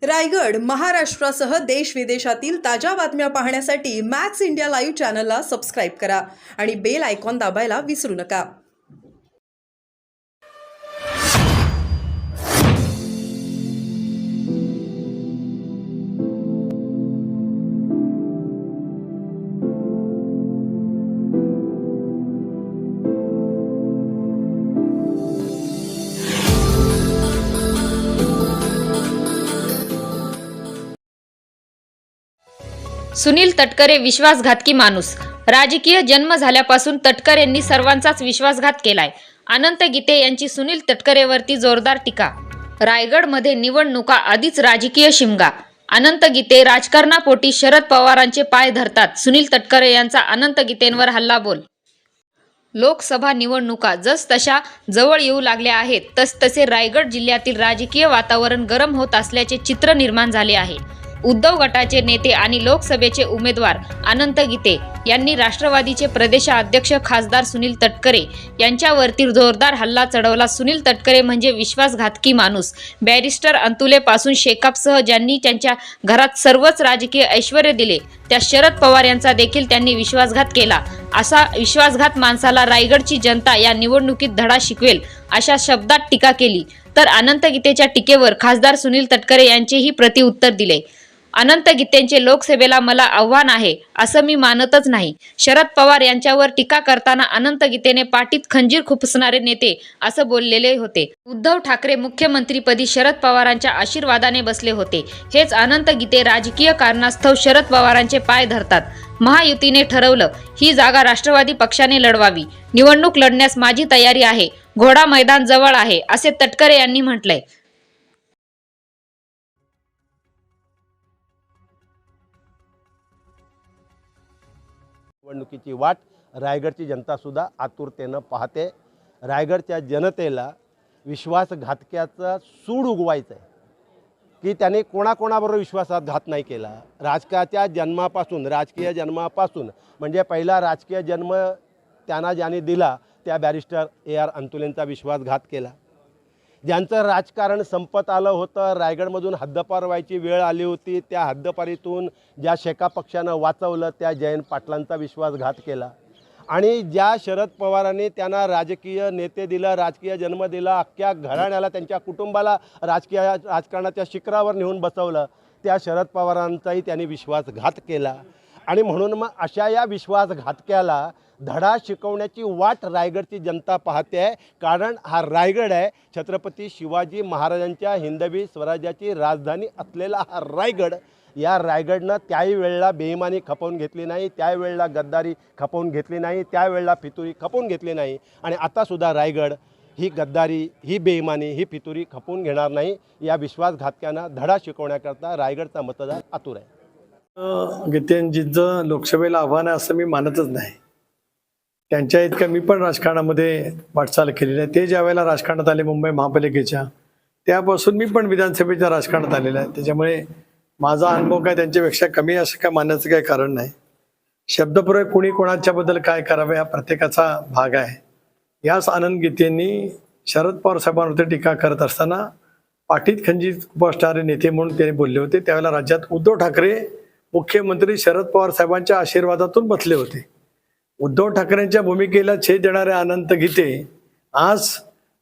रायगड, महाराष्ट्रासह देश विदेशातील ताज्या बातम्या पाहण्यासाठी मॅक्स इंडिया लाईव्ह चॅनलला सबस्क्राईब करा आणि बेल आयकॉन दाबायला विसरू नका. सुनील तटकरे विश्वासघातकी माणूस. राजकीय जन्म झाल्यापासून तटकरेंनी सर्वांचाच विश्वासघात केलाय. अनंत गीते यांची सुनील तटकरेवरती जोरदार टीका. रायगडमध्ये निवडणुका आधीच राजकीय शिमगा. अनंत गीते राजकारणापोटी शरद पवारांचे पाय धरतात. सुनील तटकरे यांचा अनंत गीतेंवर हल्लाबोल. लोकसभा निवडणुका जसतशा जवळ येऊ लागल्या आहेत तसतसे रायगड जिल्ह्यातील राजकीय वातावरण गरम होत असल्याचे चित्र निर्माण झाले आहे. उद्धव गटाचे नेते आणि लोकसभेचे उमेदवार अनंत गीते यांनी राष्ट्रवादीचे प्रदेशाध्यक्ष खासदार सुनील तटकरे यांच्यावरती जोरदार हल्ला चढवला. सुनील तटकरे म्हणजे विश्वासघातकी माणूस. बॅरिस्टर अंतुलेपासून शेकापसह ज्यांनी त्यांच्या घरात सर्वच राजकीय ऐश्वर्य दिले त्या शरद पवार यांचा देखील त्यांनी विश्वासघात केला. असा विश्वासघात माणसाला रायगडची जनता या निवडणुकीत धडा शिकवेल अशा शब्दात टीका केली. तर अनंत गीतेच्या टीकेवर खासदार सुनील तटकरे यांचेही प्रतिउत्तर दिले. अनंत गीतेंचे लोकसभेला मला आव्हान आहे असं मी मानतच नाही. शरद पवार यांच्यावर टीका करताना अनंत गीतेने पाठीत खंजीर खुपसणारे नेते असं बोललेले होते. उद्धव ठाकरे मुख्यमंत्रीपदी शरद पवारांच्या आशीर्वादाने बसले होते. हेच अनंत गीते राजकीय कारणास्तव शरद पवारांचे पाय धरतात. महायुतीने ठरवलं ही जागा राष्ट्रवादी पक्षाने लढवावी. निवडणूक लढण्यास माझी तयारी आहे. घोडा मैदान जवळ आहे असे तटकरे यांनी म्हटलंय. निवडणुकीची वाट रायगडची जनता सुद्धा आतुरतेनं पाहते. रायगडच्या जनतेला विश्वासघातक्याचा सूड उगवायचं आहे की त्याने कोणाकोणाबरोबर विश्वासघात नाही केला. राजकीय जन्मापासून म्हणजे पहिला राजकीय जन्म त्यांना ज्याने दिला त्या बॅरिस्टर AR अंतुलेंचा विश्वासघात केला. ज्यांचं राजकारण संपत आलं होतं, रायगडमधून हद्दपार व्हायची वेळ आली होती, त्या हद्दपारीतून ज्या शेका पक्षानं वाचवलं त्या जयंत पाटलांचा विश्वासघात केला. आणि ज्या शरद पवारांनी त्यांना राजकीय नेते दिलं, राजकीय जन्म दिला, अख्ख्या घराण्याला त्यांच्या कुटुंबाला राजकारणाच्या शिखरावर नेऊन बसवलं त्या शरद पवारांचाही त्यांनी विश्वासघात केला. आणि म्हणून मग अशा या विश्वासघातक्याला धडा शिकवण्याची वाट रायगडची जनता पाहते आहे. कारण हा रायगड आहे छत्रपती शिवाजी महाराजांच्या हिंदवी स्वराज्याची राजधानी असलेला हा रायगड. या रायगडनं त्याही वेळेला बेईमानी खपवून घेतली नाही, त्यावेळेला गद्दारी खपवून घेतली नाही, त्यावेळेला फितुरी खपवून घेतली नाही. आणि आतासुद्धा रायगड ही गद्दारी, ही बेईमानी, ही फितुरी खपवून घेणार नाही. या विश्वासघातक्यांना धडा शिकवण्याकरता रायगडचा मतदार आतुर आहे. गीतेंजींचं लोकसभेला आव्हान आहे असं मी मानतच नाही. त्यांच्या इतकं मी पण राजकारणामध्ये वाटचाल केलेली आहे. ते ज्या वेळेला राजकारणात आले मुंबई महापालिकेच्या त्यापासून मी पण विधानसभेच्या राजकारणात आलेलं आहे. त्याच्यामुळे माझा अनुभव काय त्यांच्यापेक्षा कमी असं काय मानण्याचं काही कारण नाही. शब्दप्रयोग कुणी कोणाच्याबद्दल काय करावे हा प्रत्येकाचा भाग आहे. याच आनंद गीतेंनी शरद पवार साहेबांवरती टीका करत असताना पाठीत खंजीर खुपसणारे नेते म्हणून त्यांनी बोलले होते. त्यावेळेला राज्यात उद्धव ठाकरे मुख्यमंत्री शरद पवार साहेबांच्या आशीर्वादातून बसले होते. उद्धव ठाकरेंच्या भूमिकेला छेद देणारे अनंत गीते आज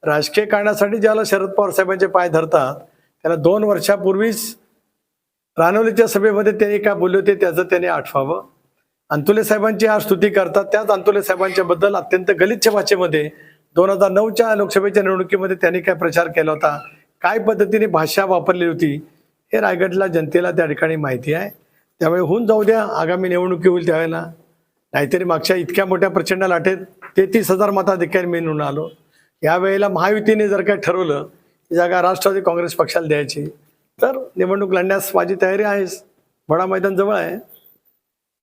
राजकीय कारणासाठी ज्याला शरद पवार साहेबांचे पाय धरतात त्याला 2 वर्षापूर्वीच रानवलीच्या सभेमध्ये त्यांनी काय बोलले होते त्याचं त्यांनी आठवावं. अंतुले साहेबांची आज स्तुती करतात. त्याच अंतुले साहेबांच्या बद्दल अत्यंत गलिच्छ भाषेमध्ये 2009च्या लोकसभेच्या निवडणुकीमध्ये त्यांनी काय प्रचार केला होता, काय पद्धतीने भाषा वापरली होती हे रायगडला जनतेला त्या ठिकाणी माहिती आहे. त्यामुळे होऊन जाऊ द्या, आगामी निवडणुकी होईल त्यावेळेला. नाहीतरी मागच्या इतक्या मोठ्या प्रचंड लाटेत 33,000 मताधिकारी मी निवडून आलो. यावेळेला महायुतीने जर काय ठरवलं ही जागा राष्ट्रवादी काँग्रेस पक्षाला द्यायची तर निवडणूक लढण्यास माझी तयारी आहेच. घोडा मैदान जवळ आहे.